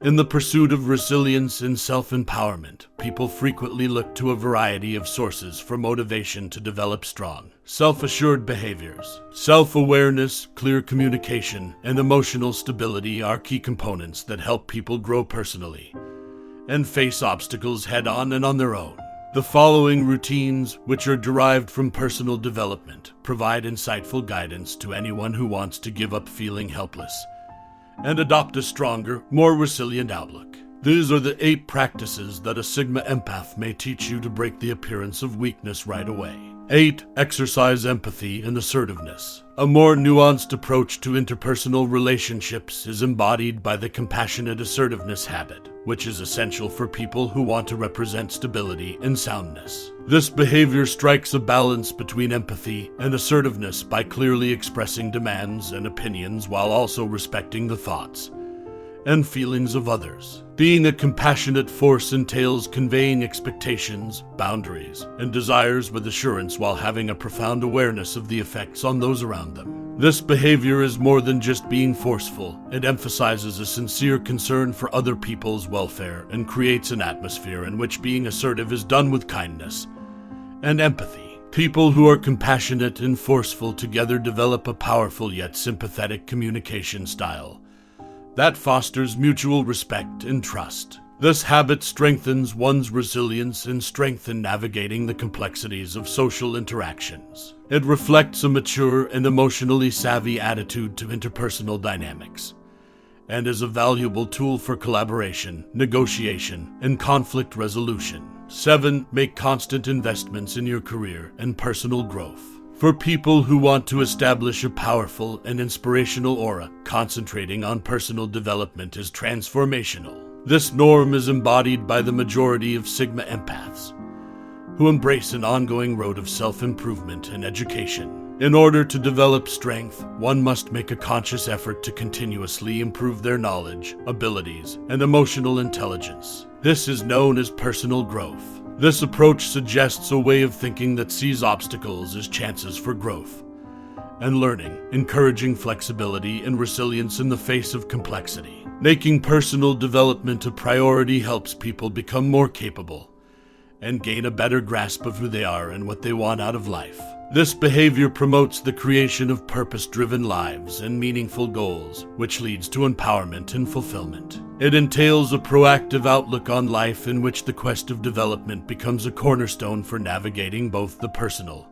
In the pursuit of resilience and self-empowerment, people frequently look to a variety of sources for motivation to develop strong, self-assured behaviors. Self-awareness, clear communication, and emotional stability are key components that help people grow personally and face obstacles head-on and on their own. The following routines, which are derived from personal development, provide insightful guidance to anyone who wants to give up feeling helpless and adopt a stronger, more resilient outlook. These are the 8 practices that a Sigma empath may teach you to break the appearance of weakness right away. 8. Exercise empathy and assertiveness. A more nuanced approach to interpersonal relationships is embodied by the compassionate assertiveness habit, which is essential for people who want to represent stability and soundness. This behavior strikes a balance between empathy and assertiveness by clearly expressing demands and opinions while also respecting the thoughts and feelings of others. Being a compassionate force entails conveying expectations, boundaries, and desires with assurance while having a profound awareness of the effects on those around them. This behavior is more than just being forceful. It emphasizes a sincere concern for other people's welfare and creates an atmosphere in which being assertive is done with kindness and empathy. People who are compassionate and forceful together develop a powerful yet sympathetic communication style that fosters mutual respect and trust. This habit strengthens one's resilience and strength in navigating the complexities of social interactions. It reflects a mature and emotionally savvy attitude to interpersonal dynamics, and is a valuable tool for collaboration, negotiation, and conflict resolution. 7. Make constant investments in your career and personal growth. For people who want to establish a powerful and inspirational aura, concentrating on personal development is transformational. This norm is embodied by the majority of Sigma empaths, who embrace an ongoing road of self-improvement and education. In order to develop strength, one must make a conscious effort to continuously improve their knowledge, abilities, and emotional intelligence. This is known as personal growth. This approach suggests a way of thinking that sees obstacles as chances for growth and learning, encouraging flexibility and resilience in the face of complexity. Making personal development a priority helps people become more capable and gain a better grasp of who they are and what they want out of life. This behavior promotes the creation of purpose-driven lives and meaningful goals, which leads to empowerment and fulfillment. It entails a proactive outlook on life in which the quest of development becomes a cornerstone for navigating both the personal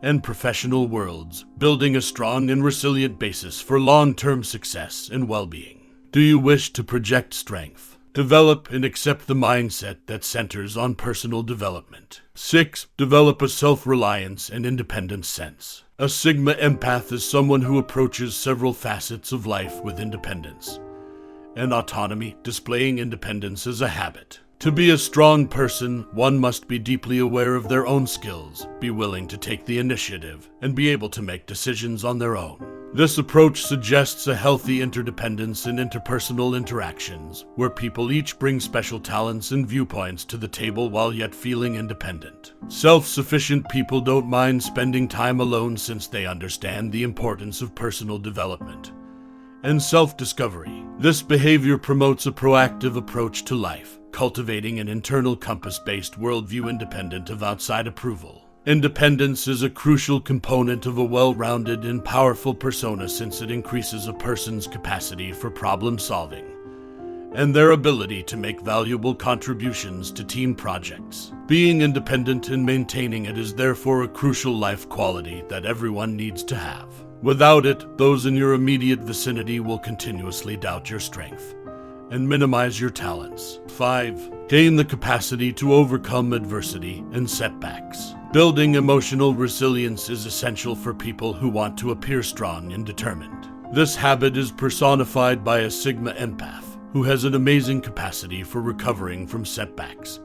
and professional worlds, building a strong and resilient basis for long-term success and well-being. Do you wish to project strength? Develop and accept the mindset that centers on personal development. 6. Develop a self-reliance and independence sense. A Sigma empath is someone who approaches several facets of life with independence and autonomy, displaying independence as a habit. To be a strong person, one must be deeply aware of their own skills, be willing to take the initiative, and be able to make decisions on their own. This approach suggests a healthy interdependence in interpersonal interactions, where people each bring special talents and viewpoints to the table while yet feeling independent. Self-sufficient people don't mind spending time alone since they understand the importance of personal development and self-discovery. This behavior promotes a proactive approach to life, cultivating an internal compass-based worldview independent of outside approval. Independence is a crucial component of a well-rounded and powerful persona since it increases a person's capacity for problem-solving and their ability to make valuable contributions to team projects. Being independent and maintaining it is therefore a crucial life quality that everyone needs to have. Without it, those in your immediate vicinity will continuously doubt your strength and minimize your talents. 5. Gain the capacity to overcome adversity and setbacks. Building emotional resilience is essential for people who want to appear strong and determined. This habit is personified by a Sigma empath, who has an amazing capacity for recovering from setbacks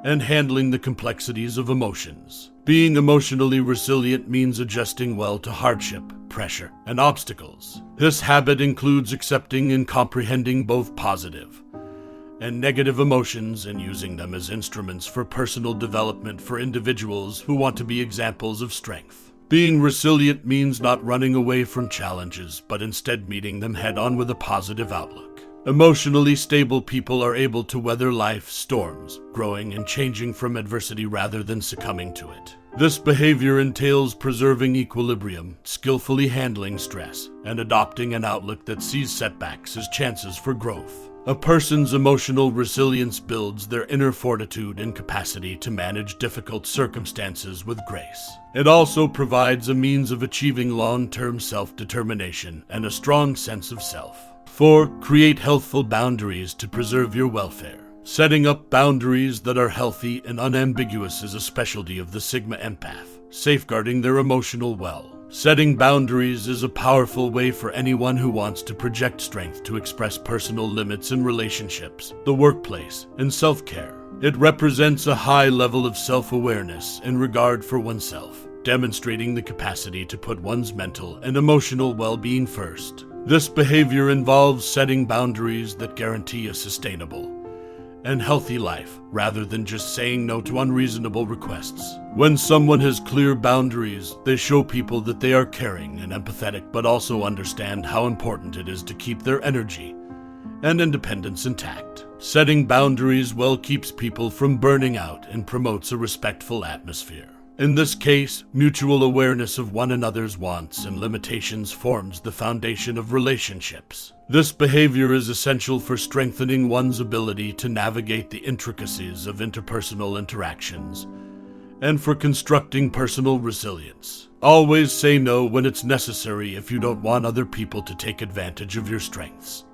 and handling the complexities of emotions. Being emotionally resilient means adjusting well to hardship, pressure, and obstacles. This habit includes accepting and comprehending both positive and negative emotions and using them as instruments for personal development for individuals who want to be examples of strength. Being resilient means not running away from challenges, but instead meeting them head-on with a positive outlook. Emotionally stable people are able to weather life's storms, growing and changing from adversity rather than succumbing to it. This behavior entails preserving equilibrium, skillfully handling stress, and adopting an outlook that sees setbacks as chances for growth. A person's emotional resilience builds their inner fortitude and capacity to manage difficult circumstances with grace. It also provides a means of achieving long-term self-determination and a strong sense of self. 4. Create healthful boundaries to preserve your welfare. Setting up boundaries that are healthy and unambiguous is a specialty of the Sigma Empath, safeguarding their emotional well. Setting boundaries is a powerful way for anyone who wants to project strength to express personal limits in relationships, the workplace, and self-care. It represents a high level of self-awareness and regard for oneself, demonstrating the capacity to put one's mental and emotional well-being first. This behavior involves setting boundaries that guarantee a sustainable and healthy life, rather than just saying no to unreasonable requests. When someone has clear boundaries, they show people that they are caring and empathetic, but also understand how important it is to keep their energy and independence intact. Setting boundaries well keeps people from burning out and promotes a respectful atmosphere. In this case, mutual awareness of one another's wants and limitations forms the foundation of relationships. This behavior is essential for strengthening one's ability to navigate the intricacies of interpersonal interactions and for constructing personal resilience. Always say no when it's necessary if you don't want other people to take advantage of your strengths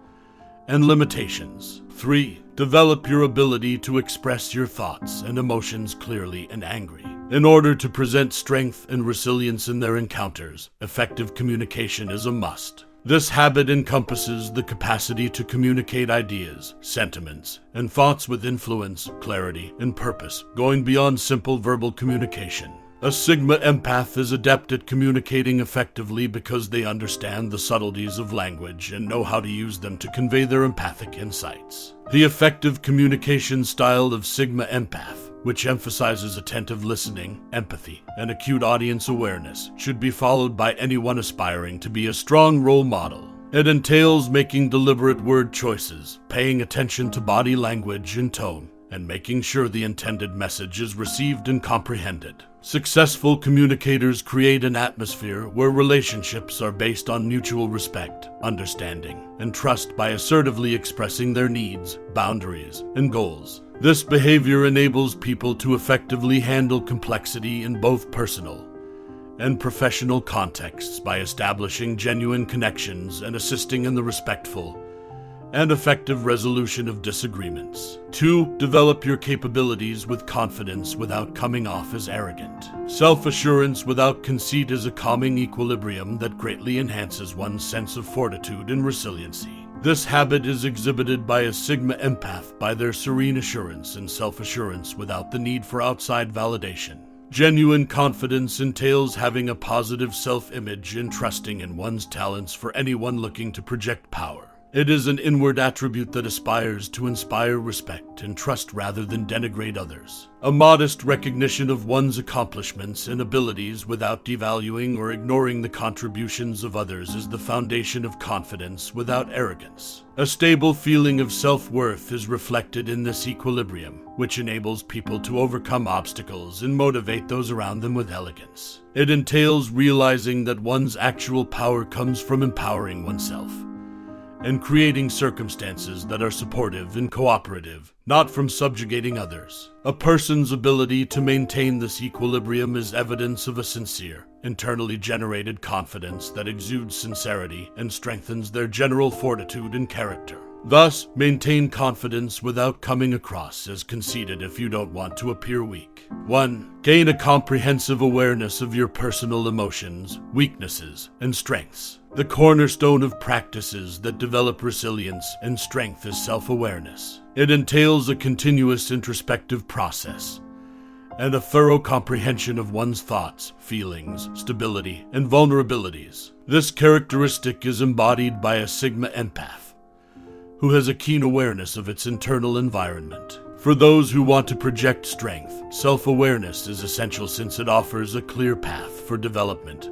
and limitations. 3. Develop your ability to express your thoughts and emotions clearly and angry. In order to present strength and resilience in their encounters, effective communication is a must. This habit encompasses the capacity to communicate ideas, sentiments, and thoughts with influence, clarity, and purpose, going beyond simple verbal communication. A Sigma Empath is adept at communicating effectively because they understand the subtleties of language and know how to use them to convey their empathic insights. The effective communication style of Sigma Empath, which emphasizes attentive listening, empathy, and acute audience awareness, should be followed by anyone aspiring to be a strong role model. It entails making deliberate word choices, paying attention to body language and tone, and making sure the intended message is received and comprehended. Successful communicators create an atmosphere where relationships are based on mutual respect, understanding, and trust by assertively expressing their needs, boundaries, and goals. This behavior enables people to effectively handle complexity in both personal and professional contexts by establishing genuine connections and assisting in the respectful and effective resolution of disagreements. 2. Develop your capabilities with confidence without coming off as arrogant. Self-assurance without conceit is a calming equilibrium that greatly enhances one's sense of fortitude and resiliency. This habit is exhibited by a Sigma Empath by their serene assurance and self-assurance without the need for outside validation. Genuine confidence entails having a positive self-image and trusting in one's talents for anyone looking to project power. It is an inward attribute that aspires to inspire respect and trust rather than denigrate others. A modest recognition of one's accomplishments and abilities without devaluing or ignoring the contributions of others is the foundation of confidence without arrogance. A stable feeling of self-worth is reflected in this equilibrium, which enables people to overcome obstacles and motivate those around them with elegance. It entails realizing that one's actual power comes from empowering oneself and creating circumstances that are supportive and cooperative, not from subjugating others. A person's ability to maintain this equilibrium is evidence of a sincere, internally generated confidence that exudes sincerity and strengthens their general fortitude and character. Thus, maintain confidence without coming across as conceited if you don't want to appear weak. 1. Gain a comprehensive awareness of your personal emotions, weaknesses, and strengths. The cornerstone of practices that develop resilience and strength is self-awareness. It entails a continuous introspective process and a thorough comprehension of one's thoughts, feelings, stability, and vulnerabilities. This characteristic is embodied by a Sigma Empath, who has a keen awareness of its internal environment. For those who want to project strength, self-awareness is essential since it offers a clear path for development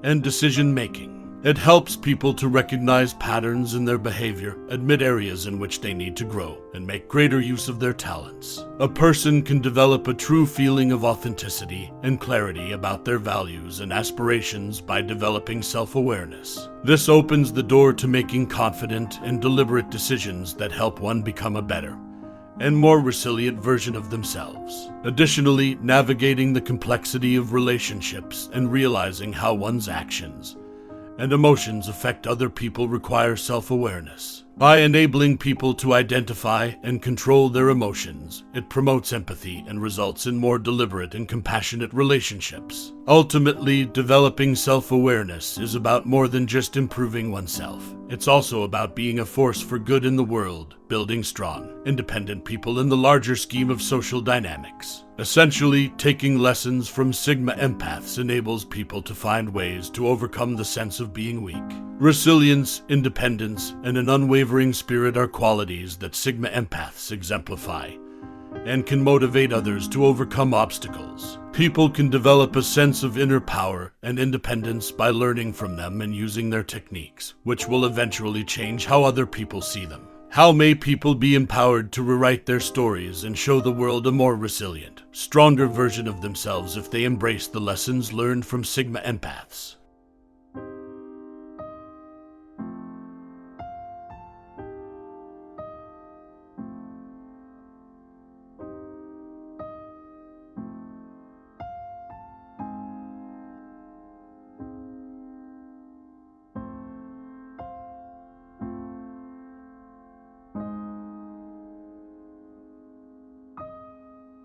and decision-making. It helps people to recognize patterns in their behavior, admit areas in which they need to grow, and make greater use of their talents. A person can develop a true feeling of authenticity and clarity about their values and aspirations by developing self-awareness. This opens the door to making confident and deliberate decisions that help one become a better and more resilient version of themselves. Additionally, navigating the complexity of relationships and realizing how one's actions and emotions affect other people require self-awareness. By enabling people to identify and control their emotions, it promotes empathy and results in more deliberate and compassionate relationships. Ultimately, developing self-awareness is about more than just improving oneself. It's also about being a force for good in the world, building strong, independent people in the larger scheme of social dynamics. Essentially, taking lessons from Sigma Empaths enables people to find ways to overcome the sense of being weak. Resilience, independence, and an unwavering spirit are qualities that Sigma Empaths exemplify and can motivate others to overcome obstacles. People can develop a sense of inner power and independence by learning from them and using their techniques, which will eventually change how other people see them. How may people be empowered to rewrite their stories and show the world a more resilient, stronger version of themselves if they embrace the lessons learned from Sigma Empaths?